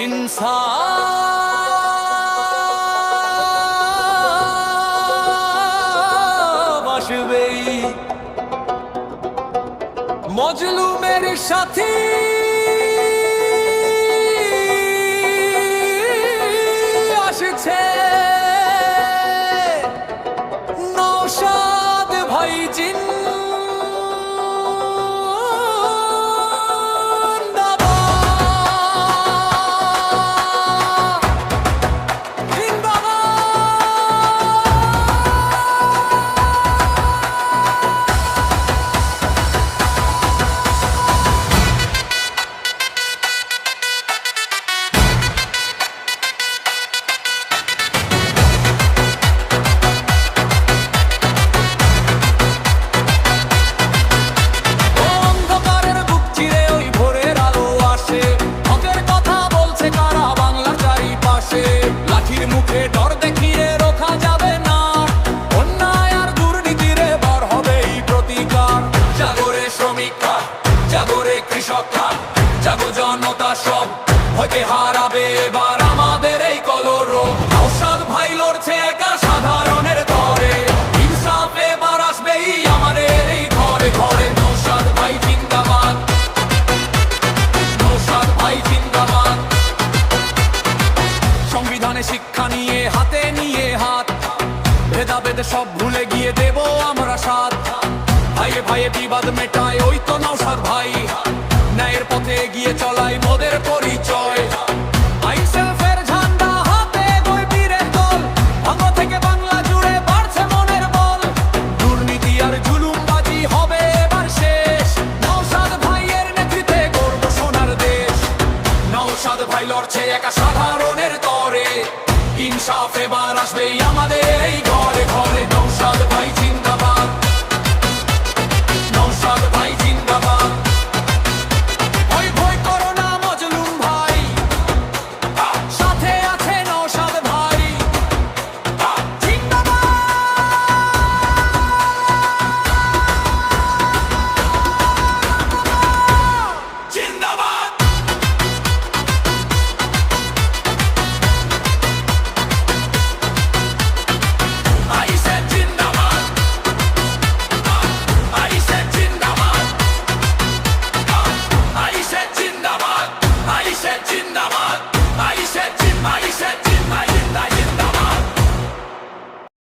ইনসাফ আসবেই। মজলুমের সাথী আসছে, নওশাদ ভাই মুখে ডর দেখিয়ে রোখা যাবে না অন্যায় আর দুর্নীতির এবার হবে এই প্রতিকার। জাগরে শ্রমিকরা, জাগরে কৃষকরা, জাগো জনতা সব ভয়কে হারাবে এবার আমাদের এই কলরব। নওশাদ ভাই লড়ছে একা সাধারণের তরে, ইনসাফ এবার আসবেই আমাদের এই ঘরে ঘরে। নওশাদ ভাই জিন্দাবাদ, নওশাদ ভাই জিন্দাবাদ। সংবিধানে শিক্ষা নিয়ে হাতে নিয়ে হাত, ভেদাভেদ সব ভুলে গিয়ে দেব আমরা সাথ। ভাইয়ে ভাইয়ে বিবাদ মেটায় ওই তো নওশাদ ভাই, ন্যায়ের পথে এগিয়ে চলাই মোদের পরিচয়। আইন সেলফের ঝান্ডা হাতে দুই বীরের দল, ভাগ্য থেকে বাংলা জুড়ে বাড়ছে মনের বল। দুর্নীতি আর জুলুমবাজি হবে এবার শেষ, নওশাদ ভাইয়ের নেতৃত্বে গর্ব সোনার দেশ। নওশাদ ভাই লড়ছে একা সাধারণের তরে, ইনসাফ এবার আসবেই আমাদের এই